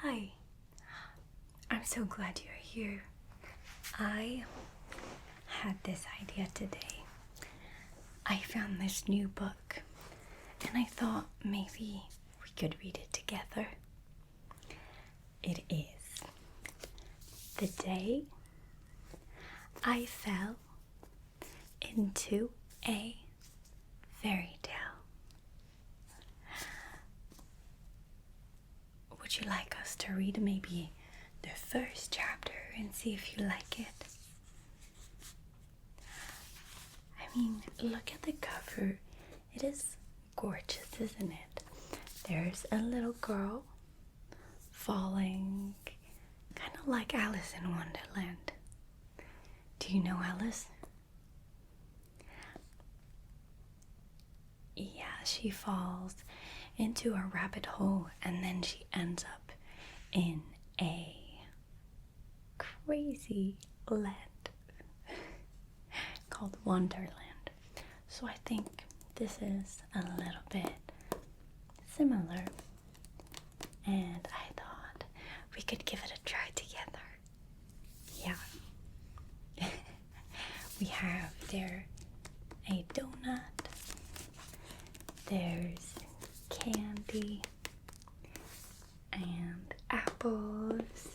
Hi, I'm so glad you're here. I had this idea today. I found this new book and I thought maybe we could read it together. It is The Day I Fell into a Fairy Tale. Would you like us to read maybe the first chapter and see if you like it? I mean, look at the cover. It is gorgeous, isn't it? There's a little girl falling, kind of like Alice in Wonderland. Do you know Alice? Yeah, she falls into a rabbit hole and then she ends up in a crazy land called Wonderland. So I think this is a little bit similar, and I thought we could give it a try together. Yeah. We have there a donut, there's candy and apples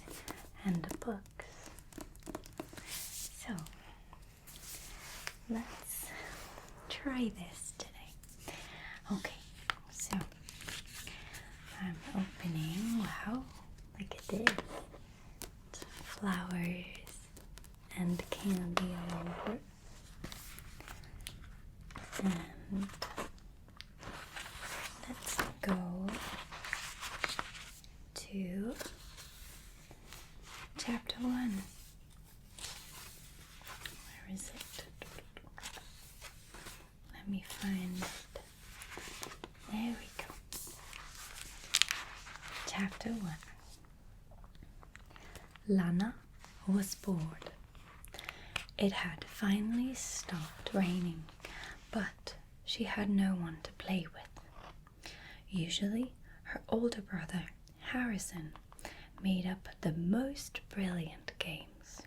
and books. So let's try this today. Okay, so I'm opening. Wow, look at this. It's flowers and candy all over. And let's go to chapter 1. Where is it? Let me find it. There we go. Chapter 1. Lana was bored. It had finally stopped raining, but she had no one to play with. Usually, her older brother, Harrison, made up the most brilliant games.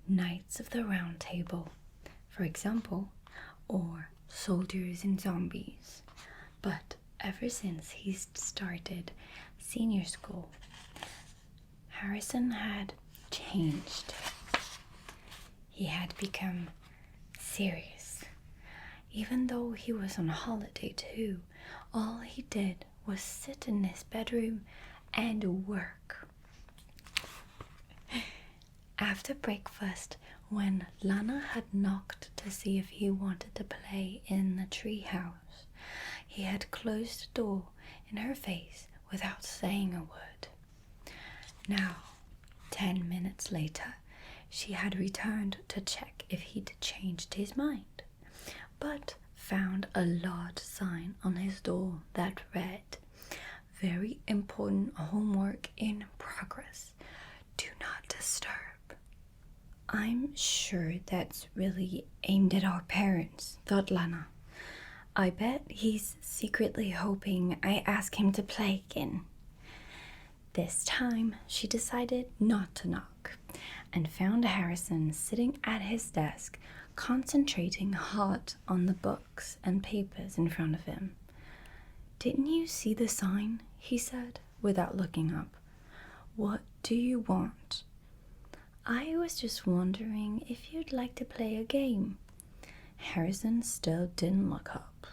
Knights of the Round Table, for example, or Soldiers and Zombies. But ever since he started senior school, Harrison had changed. He had become serious. Even though he was on holiday too, all he did was sit in his bedroom and work. After breakfast, when Lana had knocked to see if he wanted to play in the treehouse, he had closed the door in her face without saying a word. Now, 10 minutes later, she had returned to check if he'd changed his mind, but found a large sign on his door that read, "Very important homework in progress. Do not disturb." I'm sure that's really aimed at our parents, thought Lana. I bet he's secretly hoping I ask him to play again. This time, she decided not to knock and found Harrison sitting at his desk, concentrating hard on the books and papers in front of him. "Didn't you see the sign?" he said, without looking up. "What do you want?" "I was just wondering if you'd like to play a game." Harrison still didn't look up.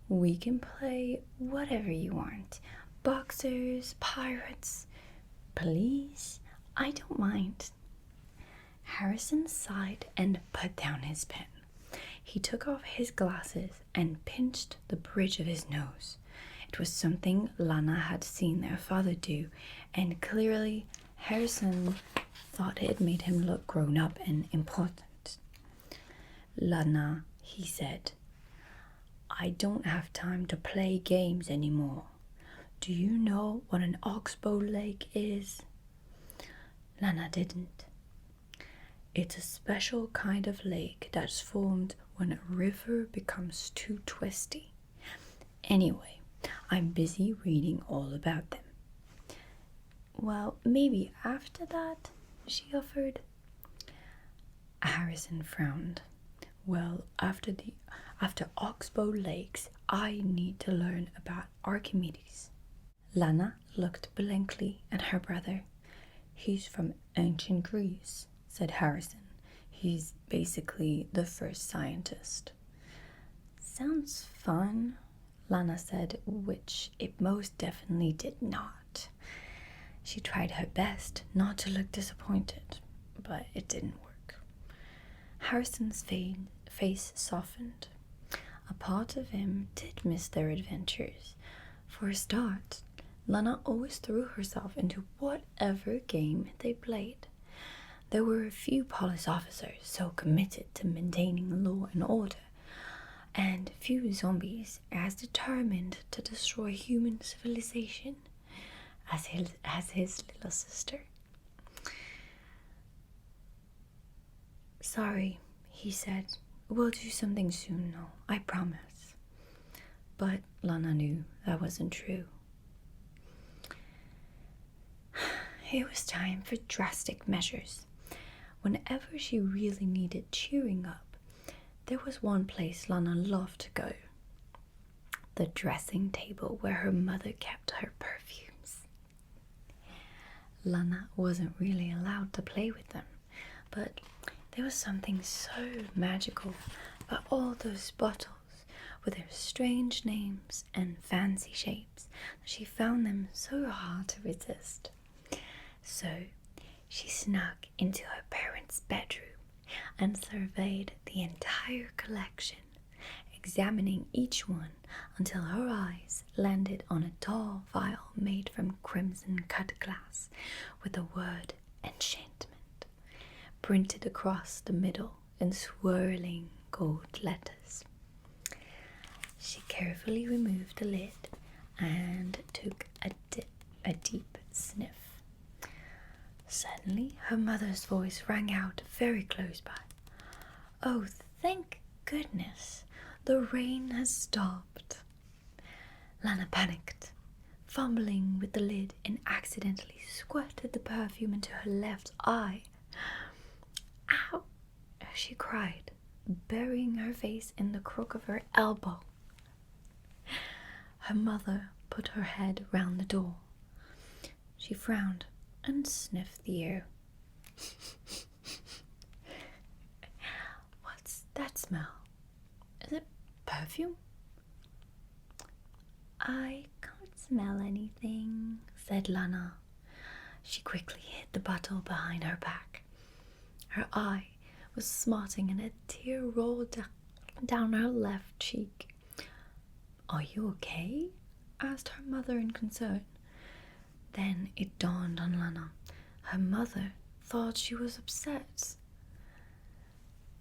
"We can play whatever you want. Boxers, pirates, police, I don't mind." Harrison sighed and put down his pen. He took off his glasses and pinched the bridge of his nose. It was something Lana had seen their father do, and clearly Harrison thought it made him look grown up and important. "Lana," he said, "I don't have time to play games anymore. Do you know what an oxbow lake is?" Lana didn't. "It's a special kind of lake that's formed when a river becomes too twisty. Anyway, I'm busy reading all about them." Well, maybe after that, she offered. Harrison frowned. Well, after Oxbow Lakes, I need to learn about Archimedes. Lana looked blankly at her brother. He's from ancient Greece, said Harrison. He's basically the first scientist. Sounds fun, Lana said, which it most definitely did not. She tried her best not to look disappointed, but it didn't work. Harrison's face softened. A part of him did miss their adventures. For a start, Lana always threw herself into whatever game they played. There were a few police officers so committed to maintaining law and order, and few zombies as determined to destroy human civilization as his little sister. Sorry, he said. We'll do something soon, though, I promise. But Lana knew that wasn't true. It was time for drastic measures. Whenever she really needed cheering up, there was one place Lana loved to go. The dressing table where her mother kept her perfumes. Lana wasn't really allowed to play with them, but there was something so magical about all those bottles with their strange names and fancy shapes that she found them so hard to resist. So she snuck into her parents' bedroom and surveyed the entire collection, examining each one until her eyes landed on a tall vial made from crimson cut glass with the word enchantment printed across the middle in swirling gold letters. She carefully removed the lid and took a deep sniff. Suddenly, her mother's voice rang out very close by. Oh, thank goodness, the rain has stopped. Lana panicked, fumbling with the lid, and accidentally squirted the perfume into her left eye. Ow! She cried, burying her face in the crook of her elbow. Her mother put her head round the door. She frowned and sniffed the air. What's that smell? Is it perfume? I can't smell anything, said Lana. She quickly hid the bottle behind her back. Her eye was smarting and a tear rolled down her left cheek. Are you okay? Asked her mother in concern. Then it dawned on Lana. Her mother thought she was upset.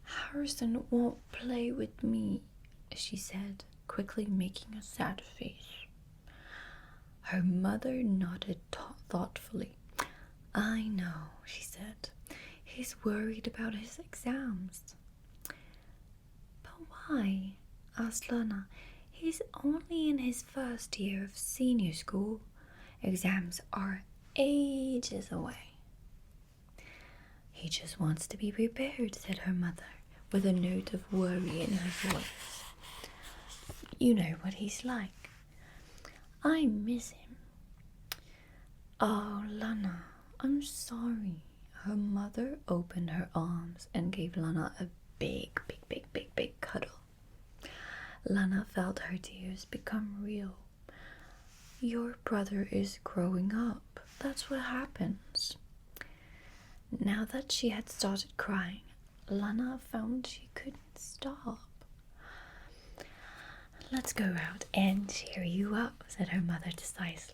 Harrison won't play with me, she said, quickly making a sad face. Her mother nodded thoughtfully. I know, she said. He's worried about his exams. But why? Asked Lana. He's only in his first year of senior school. Exams are ages away. He just wants to be prepared, said her mother, with a note of worry in her voice. You know what he's like. I miss him. Oh, Lana, I'm sorry. Her mother opened her arms and gave Lana a big cuddle. Lana felt her tears become real. Your brother is growing up. That's what happens. Now that she had started crying, Lana found she couldn't stop. Let's go out and cheer you up, said her mother decisively,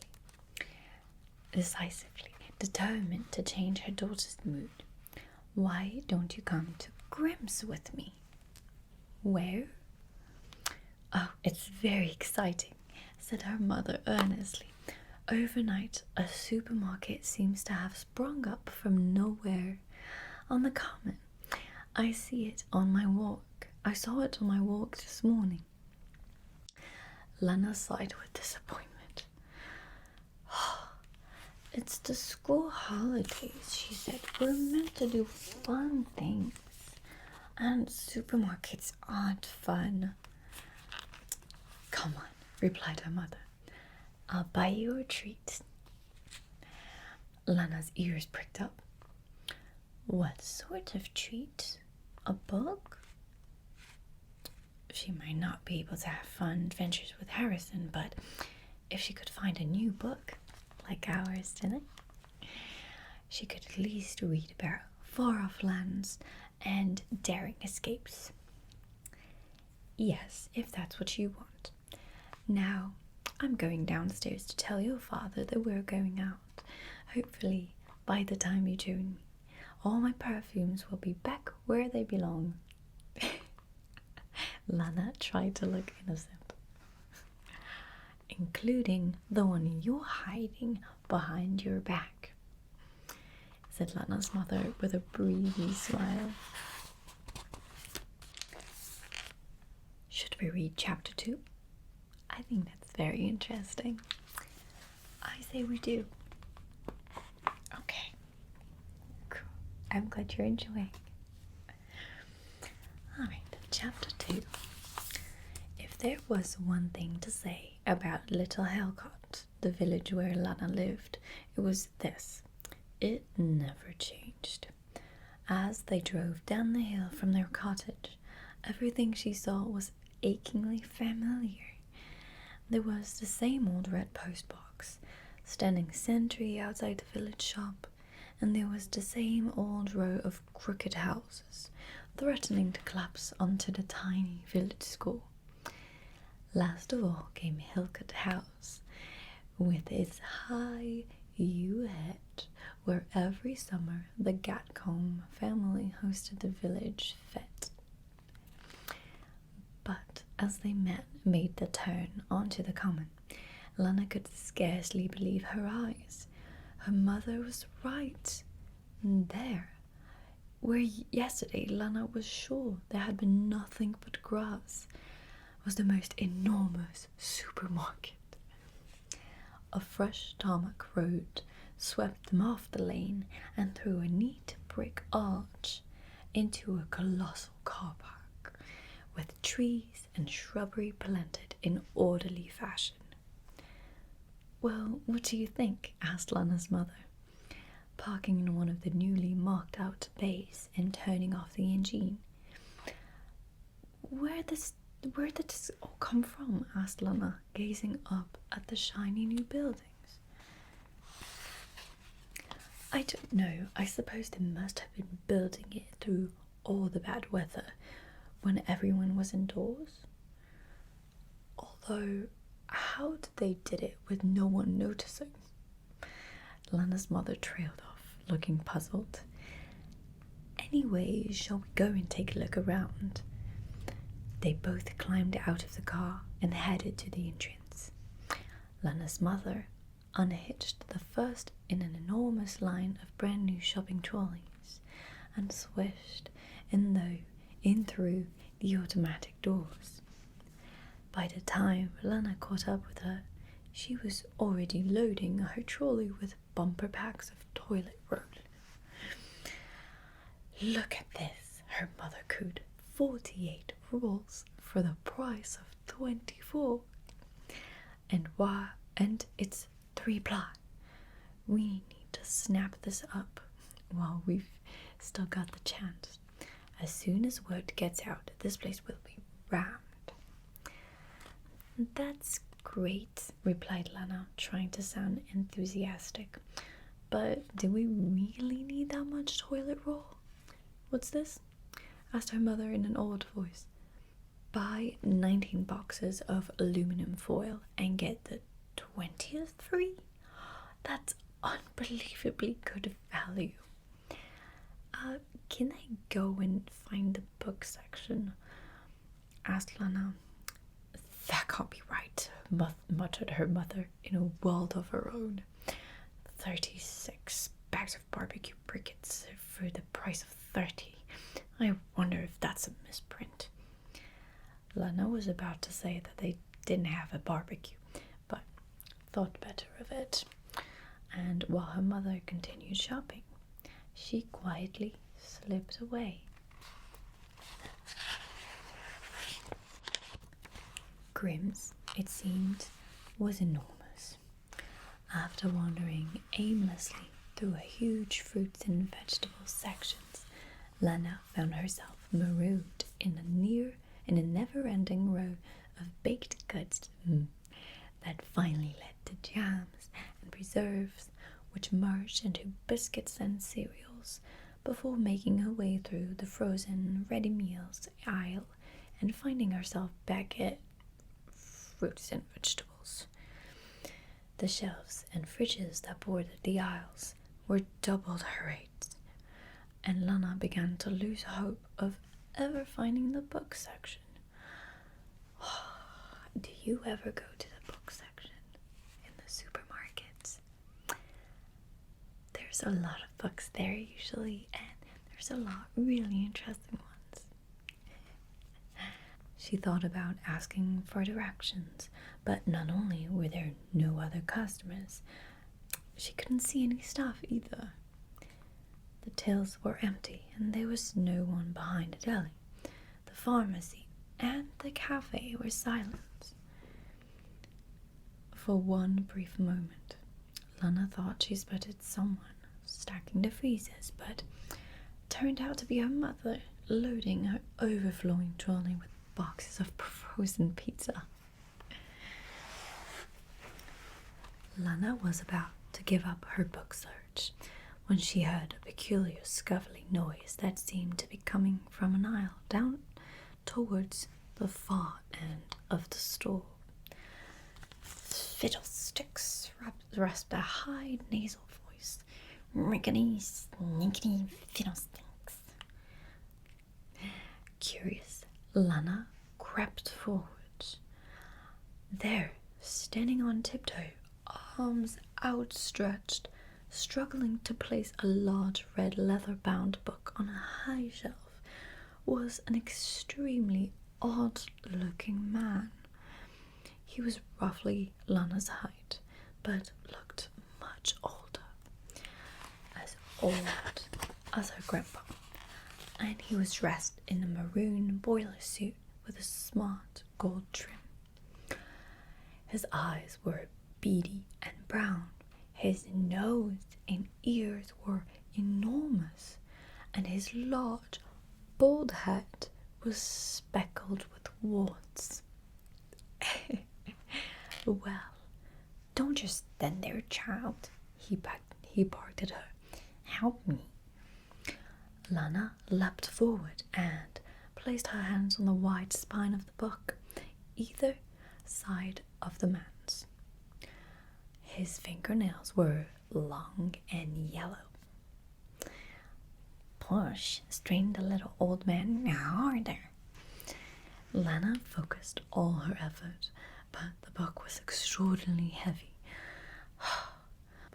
determined to change her daughter's mood. Why don't you come to Grimm's with me? Where? Oh, it's very exciting, said her mother earnestly. Overnight, a supermarket seems to have sprung up from nowhere on the common. I see it on my walk. I saw it on my walk this morning. Lana sighed with disappointment. It's the school holidays, she said. We're meant to do fun things. And supermarkets aren't fun. Come on, replied her mother. I'll buy you a treat. Lana's ears pricked up. What sort of treat? A book? She might not be able to have fun adventures with Harrison, but if she could find a new book, like ours tonight, she could at least read about far-off lands and daring escapes. Yes, if that's what you want. Now, I'm going downstairs to tell your father that we're going out. Hopefully, by the time you join me, all my perfumes will be back where they belong. Lana tried to look innocent. Including the one you're hiding behind your back, said Lana's mother with a breezy smile. Should we read chapter 2? I think that's very interesting. I say we do. Okay. Cool. I'm glad you're enjoying. Alright, chapter 2. If there was one thing to say about Little Hellcott, the village where Lana lived, it was this. It never changed. As they drove down the hill from their cottage, everything she saw was achingly familiar. There was the same old red postbox, standing sentry outside the village shop, and there was the same old row of crooked houses, threatening to collapse onto the tiny village school. Last of all came Hillcote House, with its high yew head, where every summer the Gatcombe family hosted the village fete. But as they made the turn onto the common, Lana could scarcely believe her eyes. Her mother was right. There, where yesterday Lana was sure there had been nothing but grass, was the most enormous supermarket. A fresh tarmac road swept them off the lane and through a neat brick arch into a colossal car park with trees and shrubbery planted in orderly fashion. Well, what do you think? Asked Lana's mother, parking in one of the newly marked out bays and turning off the engine. Where did this all come from? Asked Lana, gazing up at the shiny new buildings. I don't know. I suppose they must have been building it through all the bad weather when everyone was indoors. Although, how they did it with no one noticing? Lana's mother trailed off, looking puzzled. Anyway, shall we go and take a look around? They both climbed out of the car and headed to the entrance. Lana's mother unhitched the first in an enormous line of brand new shopping trolleys and swished in through the automatic doors. By the time Lana caught up with her, she was already loading her trolley with bumper packs of toilet roll. Look at this, her mother cooed. 48 rolls for the price of 24. And it's 3-ply. We need to snap this up while we've still got the chance. As soon as word gets out, this place will be rammed. That's great, replied Lana, trying to sound enthusiastic. But do we really need that much toilet roll? What's this? Asked her mother in an awed voice. Buy 19 boxes of aluminum foil and get the 20th free? That's unbelievably good value. Can I go and find the book section? Asked Lana. That can't be right, muttered her mother in a world of her own. 36 bags of barbecue briquettes for the price of 30. I wonder if that's a misprint. Lana was about to say that they didn't have a barbecue, but thought better of it and and while her mother continued shopping, she quietly slipped away. Grimm's, it seemed, was enormous. After wandering aimlessly through a huge fruits and vegetables sections, Lana found herself marooned in a never-ending row of baked goods that finally led to jams and preserves, which merged into biscuits and cereals before making her way through the frozen ready meals aisle and finding herself back at fruits and vegetables. The shelves and fridges that bordered the aisles were double their rates, and Lana began to lose hope of ever finding the book section. Do you ever go to the book section in the supermarkets? There's a lot of books there usually, and there's a lot really interesting ones. She thought about asking for directions, but not only were there no other customers, she couldn't see any stuff either. The tills were empty, and there was no one behind the deli. The pharmacy and the cafe were silent. For one brief moment, Lana thought she spotted someone stacking the freezers, but it turned out to be her mother loading her overflowing trolley with boxes of frozen pizza. Lana was about to give up her book search when she heard a peculiar scuffling noise that seemed to be coming from an aisle down towards the far end of the store. Fiddlesticks, rasped a high nasal voice. Rickety, snickety fiddlesticks. Curious, Lana crept forward. There, standing on tiptoe, arms outstretched, struggling to place a large red leather-bound book on a high shelf, was an extremely odd-looking man. He was roughly Lana's height, but looked much older. As old as her grandpa. And he was dressed in a maroon boiler suit with a smart gold trim. His eyes were beady and brown. His nose and ears were enormous, and his large, bald head was speckled with warts. Well, don't just stand there, child, he barked at her. Help me. Lana leapt forward and placed her hands on the wide spine of the book, either side of the man's. His fingernails were long and yellow. Push, strained the little old man harder. Lana focused all her effort, but the book was extraordinarily heavy.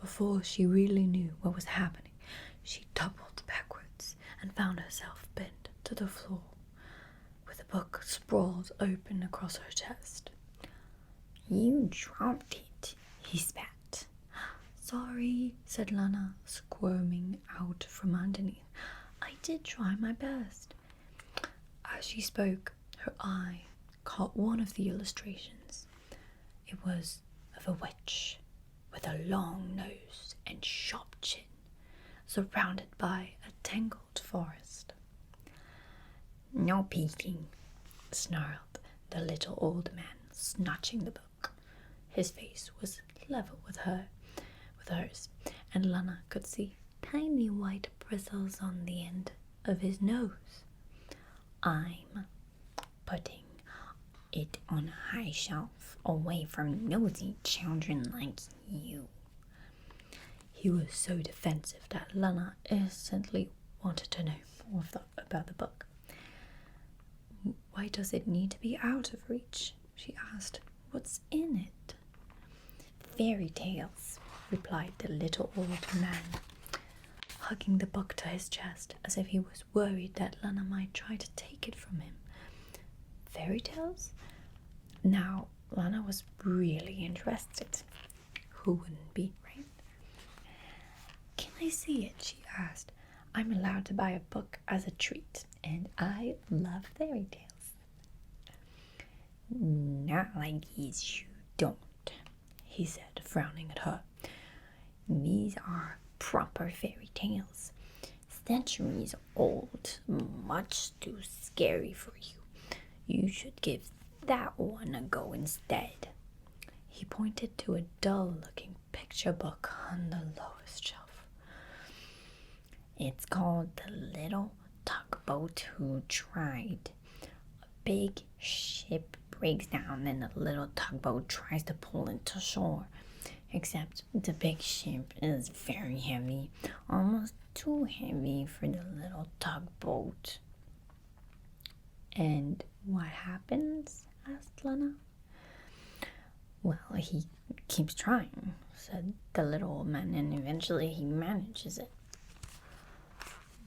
Before she really knew what was happening, she doubled backwards and found herself bent to the floor, with the book sprawled open across her chest. You dropped it, he spat. Sorry, said Lana, squirming out from underneath. I did try my best. As she spoke, her eye caught one of the illustrations. It was of a witch with a long nose and sharp chin, surrounded by a tangled forest. No peeking, snarled the little old man, snatching the book. His face was level with hers, and Lana could see tiny white bristles on the end of his nose. I'm putting it on a high shelf away from nosy children like you. He was so defensive that Lana instantly wanted to know more about the book. Why does it need to be out of reach? She asked. What's in it? Fairy tales, replied the little old man, hugging the book to his chest as if he was worried that Lana might try to take it from him. Fairy tales? Now, Lana was really interested. Who wouldn't be, right? I see it?" she asked. "I'm allowed to buy a book as a treat, and I love fairy tales." "Not like these, you don't," he said, frowning at her. "These are proper fairy tales, centuries old, much too scary for you. You should give that one a go instead." He pointed to a dull-looking picture book on the lowest shelf. "It's called The Little Tugboat Who Tried. A big ship breaks down and the little tugboat tries to pull it to shore. Except the big ship is very heavy, almost too heavy for the little tugboat." "And what happens?" asked Lana. "Well, he keeps trying," said the little old man, "and eventually he manages it."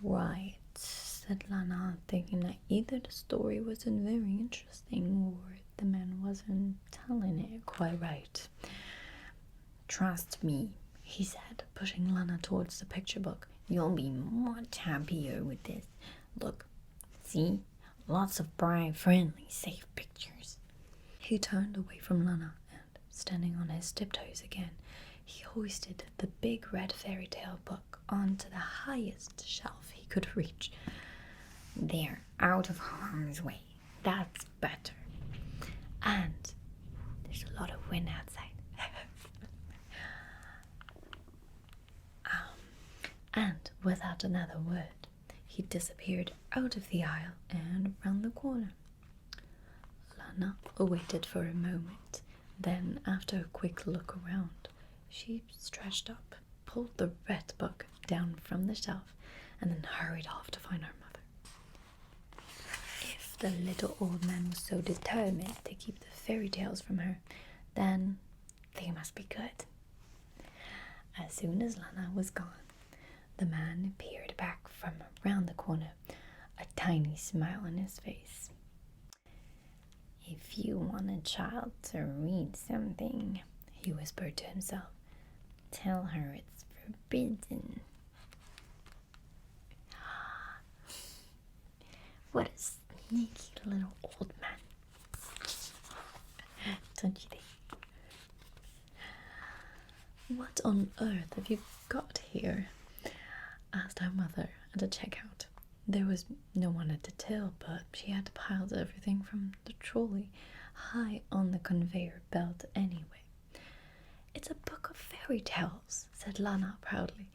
"Right," said Lana, thinking that either the story wasn't very interesting or the man wasn't telling it quite right. "Trust me," he said, pushing Lana towards the picture book. "You'll be much happier with this. Look, see? Lots of bright, friendly, safe pictures." He turned away from Lana and, standing on his tiptoes again, he hoisted the big red fairy tale book onto the highest shelf he could reach. "They're out of harm's way. That's better. And there's a lot of wind outside." And without another word, he disappeared out of the aisle and round the corner. Lana waited for a moment. Then, after a quick look around, she stretched up, pulled the red book down from the shelf, and then hurried off to find her mother. If the little old man was so determined to keep the fairy tales from her, then they must be good. As soon as Lana was gone, the man peered back from around the corner, a tiny smile on his face. "If you want a child to read something," he whispered to himself, "tell her it's forbidden." What a sneaky little old man. Don't you think? "What on earth have you got here?" asked our mother at the checkout. There was no one at the till, but she had piled everything from the trolley high on the conveyor belt anyway. "It's a book of fairy tales," said Lana proudly.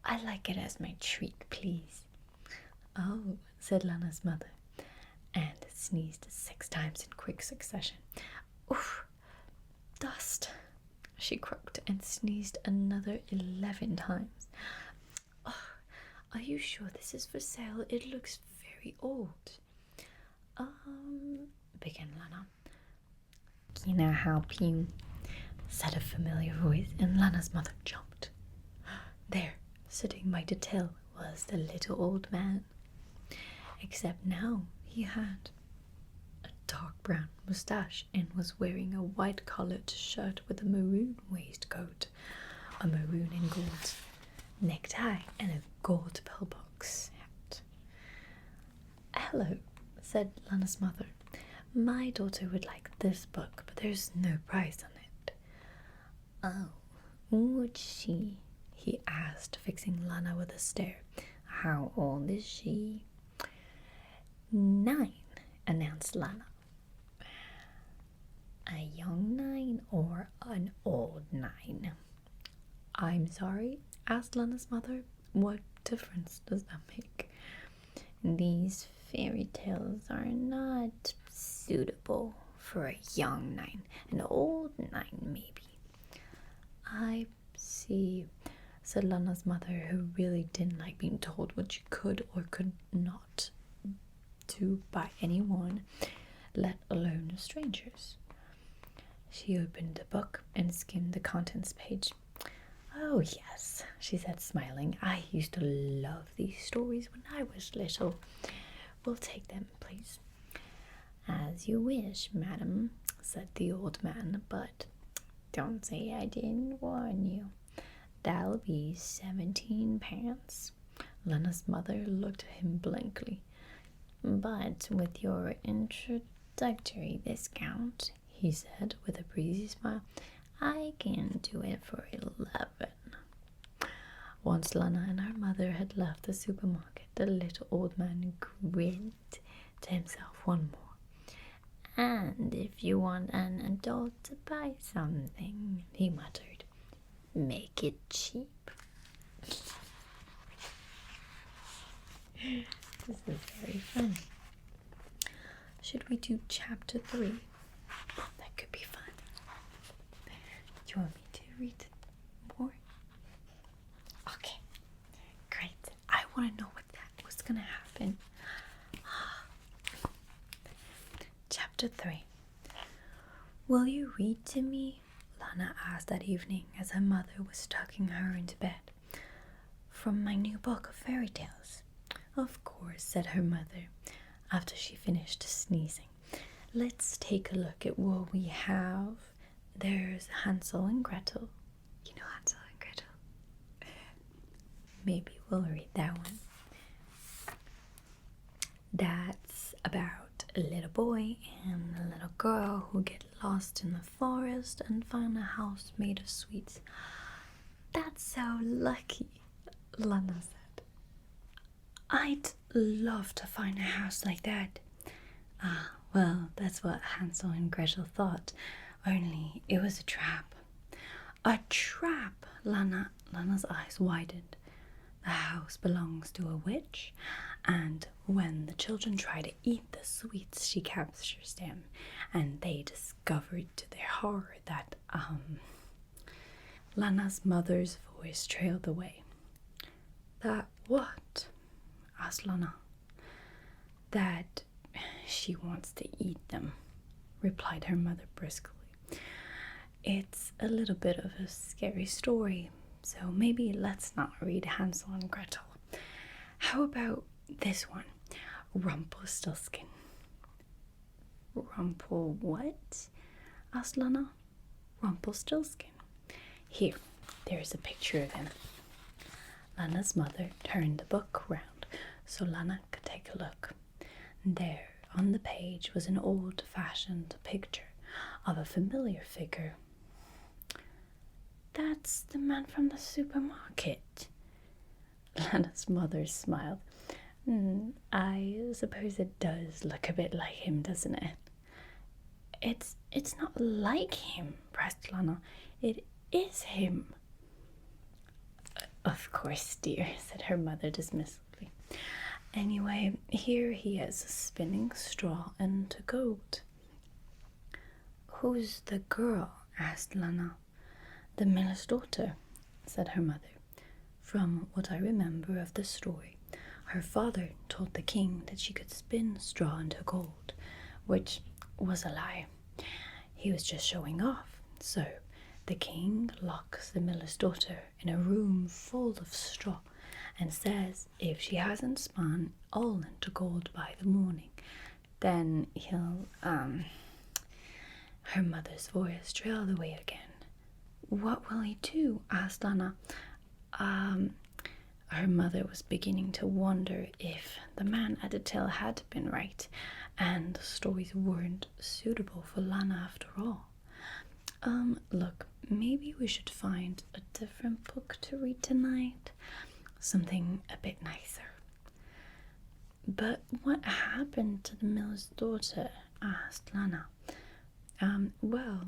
"I'd like it as my treat, please." "Oh," said Lana's mother, and sneezed 6 times in quick succession. "Oof, dust," she croaked, and sneezed another 11 times. "Oh, are you sure this is for sale? It looks very old." Began Lana. "Can I help you?" said a familiar voice, and Lana's mother jumped. There, sitting by the till, was the little old man. Except now he had a dark brown moustache and was wearing a white-collared shirt with a maroon waistcoat, a maroon and gold necktie, and a gold pillbox hat. "Hello," said Lana's mother. "My daughter would like this book, but there's no price on it." "Oh, would she?" he asked, fixing Lana with a stare. "How old is she?" 9, announced Lana. "A young 9 or an old 9? "I'm sorry?" asked Lana's mother. "What difference does that make?" "These fairy tales are not suitable for a young 9, an old 9 maybe." "I see," said Lana's mother, who really didn't like being told what she could or could not do by anyone, let alone strangers. She opened the book and skimmed the contents page. "Oh yes," she said, smiling. "I used to love these stories when I was little. We'll take them, please." "As you wish, madam," said the old man, "but don't say I didn't warn you. That'll be 17 pence. Lana's mother looked at him blankly. But with your introductory discount, he said with a breezy smile, I can do it for 11. Once Lana and her mother had left the supermarket, the little old man grinned to himself one more. And if you want an adult to buy something, he muttered, make it cheap. This is very funny. Should we do chapter 3? That could be fun. Do you want me to read more? Okay, great. I want to know what's gonna happen. Chapter 3. Will you read to me? Lana asked that evening as her mother was tucking her into bed. From my new book of fairy tales. Of course, said her mother, after she finished sneezing. Let's take a look at what we have. There's Hansel and Gretel. You know Hansel and Gretel? Maybe we'll read that one. That's about a little boy and a little girl who get lost in the forest and find a house made of sweets. That's so lucky, Lana said. I'd love to find a house like that. Ah, well, that's what Hansel and Gretel thought, only it was a trap. A trap! Lana's eyes widened. The house belongs to a witch, and when the children try to eat the sweets, she captures them, and they discovered to their horror that, Lana's mother's voice trailed away. That what? Asked Lana. That she wants to eat them, replied her mother briskly. It's a little bit of a scary story, so maybe let's not read Hansel and Gretel. How about this one? Rumpelstiltskin. Rumpel what? Asked Lana. Rumpelstiltskin. Here, there's a picture of him. Lana's mother turned the book round so Lana could take a look. There, on the page, was an old-fashioned picture of a familiar figure. That's the man from the supermarket. Lana's mother smiled. I suppose it does look a bit like him, doesn't it? It's not like him, pressed Lana. It is him. Of course, dear, said her mother dismissively. Anyway, here he is, spinning straw into gold. Who's the girl? Asked Lana. The miller's daughter, said her mother. From what I remember of the story, her father told the king that she could spin straw into gold, which was a lie. He was just showing off. So the king locks the miller's daughter in a room full of straw and says if she hasn't spun all into gold by the morning, then he'll, Her mother's voice trailed away again. What will he do? Asked Lana. Her mother was beginning to wonder if the man at the till had been right and the stories weren't suitable for Lana after all. Look, maybe we should find a different book to read tonight. Something a bit nicer. But what happened to the miller's daughter? Asked Lana. Well,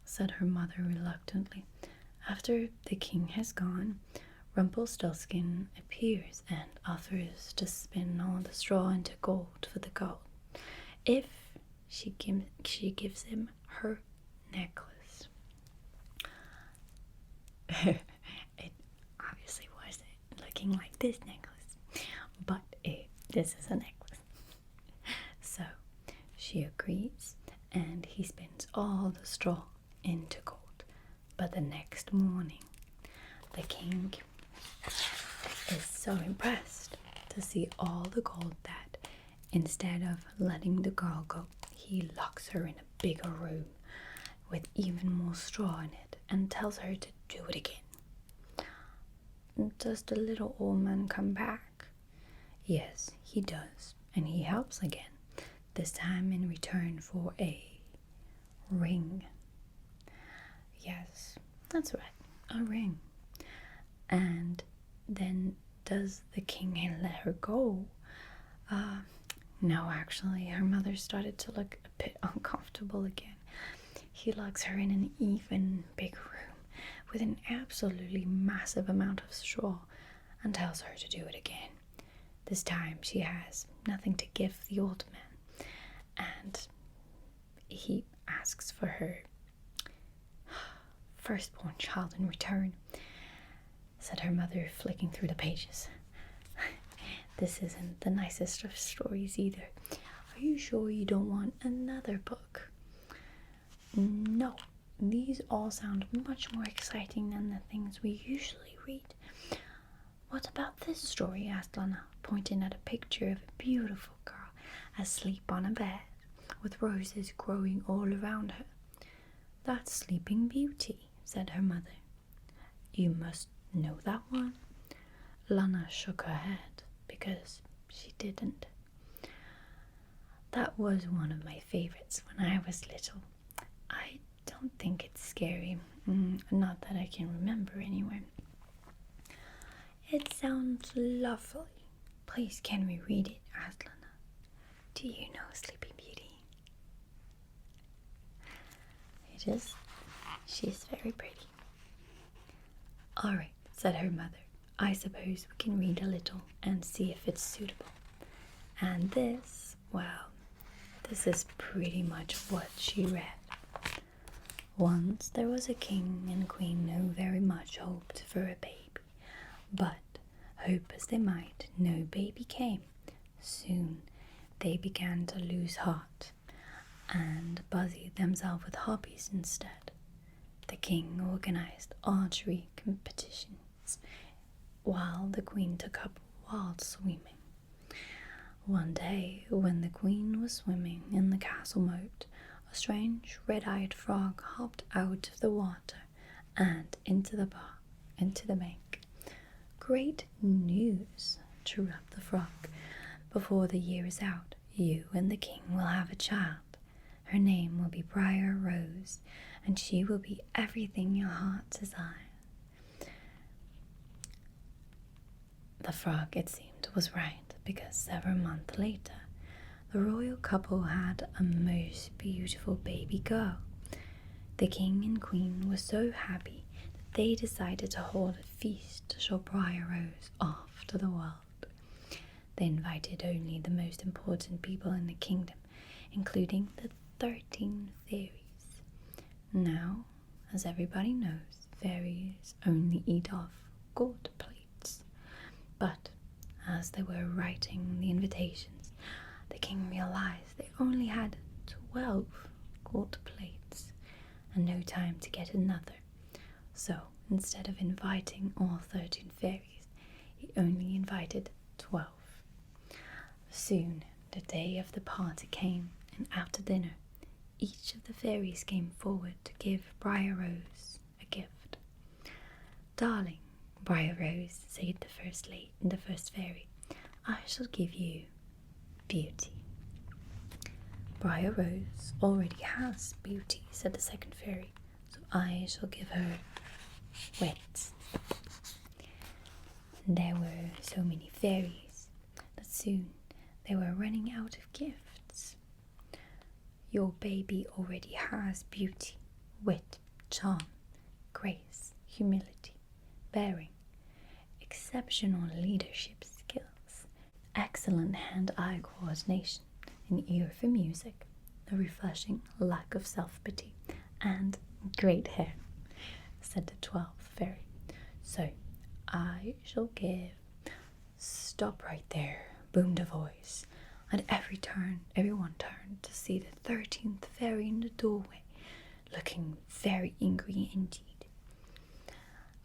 said her mother reluctantly, after the king has gone, Rumpelstiltskin appears and offers to spin all the straw into gold for the gold, if she gives him her necklace. It obviously wasn't looking like this necklace, but this is a necklace. So she agrees, and he spins all the straw into gold. But the next morning, the king is so impressed to see all the gold that, instead of letting the girl go, he locks her in a bigger room with even more straw in it and tells her to do it again. does the little old man come back?" "Yes, he does, and he helps again, this time in return for a ring." "Yes, that's right, a ring. And then does the king let her go?" No, actually, her mother started to look a bit uncomfortable again. He locks her in an even big room with an absolutely massive amount of straw and tells her to do it again. This time she has nothing to give the old man, and he asks for her firstborn child in return, said her mother, flicking through the pages. "This isn't the nicest of stories either. Are you sure you don't want another book?" "No, these all sound much more exciting than the things we usually read." "What about this story?" asked Lana, pointing at a picture of a beautiful girl asleep on a bed, with roses growing all around her. "That's Sleeping Beauty," said her mother. "You must know that one." Lana shook her head because she didn't. "That was one of my favorites when I was little. I don't think it's scary, not that I can remember anyway." "It sounds lovely. Please, can we read it?" asked Lana. "Do you know Sleeping Beauty?" "It is. She's very pretty." "All right," said her mother. "I suppose we can read a little and see if it's suitable. And this, well, this is pretty much what she read. Once there was a king and queen who very much hoped for a baby, but hope as they might, no baby came. Soon they began to lose heart and busy themselves with hobbies instead. The king organized archery competitions, while the queen took up wild swimming. One day, when the queen was swimming in the castle moat, a strange red-eyed frog hopped out of the water and into the bank. "Great news," chirruped the frog. "Before the year is out, you and the king will have a child. Her name will be Briar Rose, and she will be everything your heart desires." The frog, it seemed, was right, because several months later, the royal couple had a most beautiful baby girl. The king and queen were so happy that they decided to hold a feast to show Briar Rose off to the world. They invited only the most important people in the kingdom, including the 13 fairies. Now, as everybody knows, fairies only eat off gold plates. But as they were writing the invitations, the king realized they only had 12 gold plates and no time to get another. So instead of inviting all 13 fairies, he only invited 12. Soon the day of the party came, and after dinner, each of the fairies came forward to give Briar Rose a gift. "Darling Briar Rose," said the first fairy, "I shall give you beauty." "Briar Rose already has beauty," said the second fairy, "so I shall give her wit." There were so many fairies that soon they were running out of gifts. "Your baby already has beauty, wit, charm, grace, humility, bearing, exceptional leadership skills, excellent hand-eye coordination, an ear for music, a refreshing lack of self-pity, and great hair," said the 12th fairy. "So I shall give—" "Stop right there," boomed a voice, and everyone turned to see the 13th fairy in the doorway, looking very angry indeed.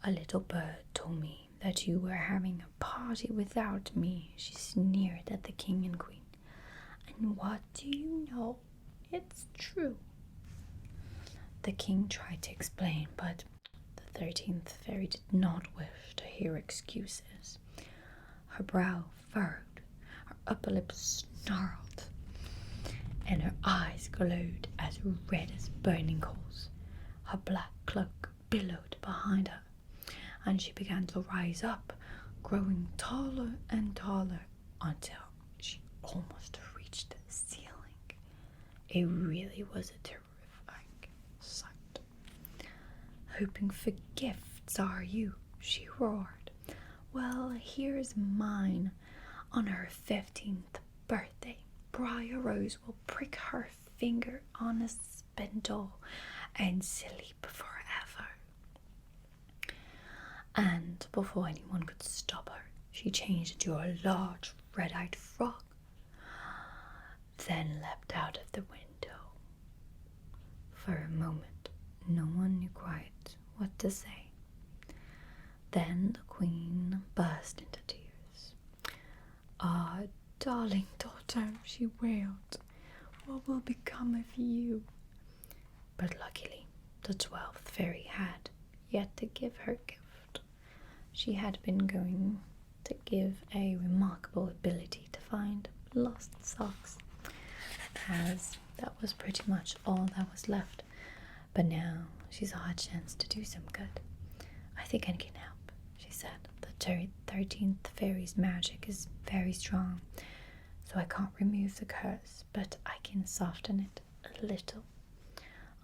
"A little bird told me that you were having a party without me," she sneered at the king and queen. "And what do you know? It's true." The king tried to explain, but the 13th fairy did not wish to hear excuses. Her brow furrowed, her upper lip snarled, and her eyes glowed as red as burning coals. Her black cloak billowed behind her, and she began to rise up, growing taller and taller until she almost reached the ceiling. It really was a terrifying sight. "Hoping for gifts, are you?" she roared. "Well, here's mine. On her 15th birthday, Briar Rose will prick her finger on a spindle and sleep forever." And before anyone could stop her, she changed into a large red-eyed frog, then leapt out of the window. For a moment, no one knew quite what to say. Then the queen burst into tears. "Ah, darling daughter," she wailed, "what will become of you?" But luckily, the 12th fairy had yet to give her gift. She had been going to give a remarkable ability to find lost socks, as that was pretty much all that was left. But now she saw a chance to do some good. "I think I can help," she said. "The 13th fairy's magic is very strong, so I can't remove the curse, but I can soften it a little.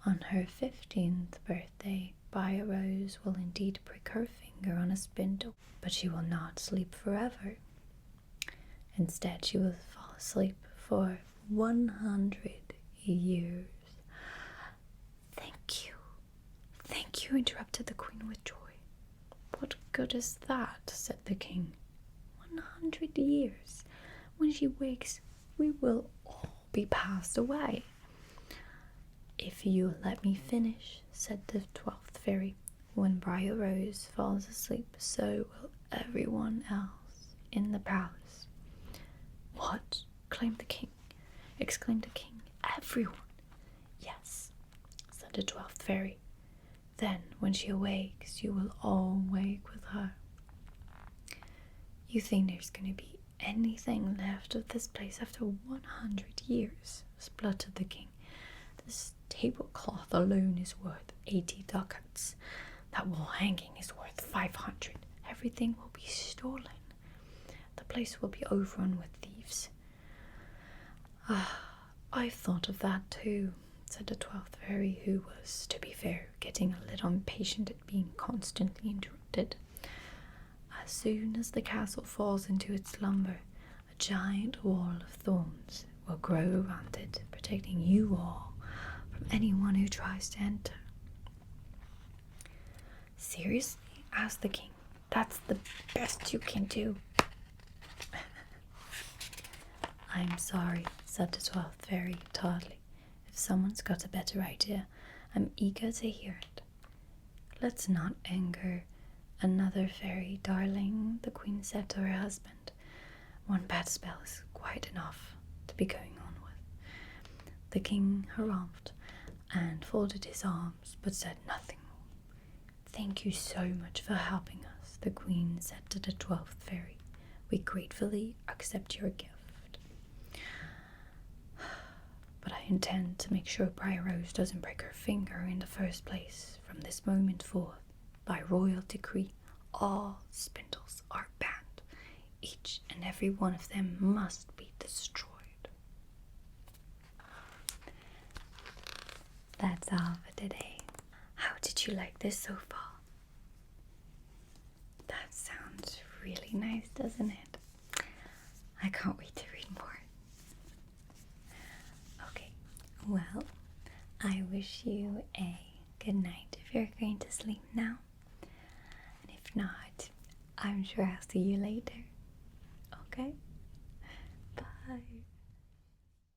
On her 15th birthday, Briar Rose will indeed prick her finger on a spindle, but she will not sleep forever. Instead, she will fall asleep for 100 years. "Thank you, thank you," interrupted the queen with joy. "What good is that?" said the king. 100 years. When she wakes, we will all be passed away." "If you let me finish," said the 12th fairy, "when Briar Rose falls asleep, so will everyone else in the palace." "What?" exclaimed the king. "Everyone?" "Yes," said the 12th fairy. "Then when she awakes, you will all wake with her." "You think there's going to be anything left of this place after 100 years? spluttered the king. "This tablecloth alone is worth 80 ducats. That wall hanging is worth 500. Everything will be stolen. The place will be overrun with thieves." "I've thought of that too," said the 12th fairy, who was, to be fair, getting a little impatient at being constantly interrupted. "As soon as the castle falls into its slumber, a giant wall of thorns will grow around it, protecting you all from anyone who tries to enter." "Seriously?" asked the king. "That's the best you can do." "I'm sorry," said the 12th fairy tartly. "If someone's got a better idea, I'm eager to hear it." "Let's not anger another fairy, darling," the queen said to her husband. "One bad spell is quite enough to be going on with." The king harumphed and folded his arms, but said nothing more. "Thank you so much for helping us," the queen said to the 12th fairy. "We gratefully accept your gift. But I intend to make sure Briar Rose doesn't break her finger in the first place. From this moment forth, by royal decree, all spindles are banned. Each and every one of them must be destroyed." That's all for today. How did you like this so far? That sounds really nice, doesn't it? I can't wait to read more. Okay, well, I wish you a good night if you're going to sleep now. And if not, I'm sure I'll see you later. Okay? Bye.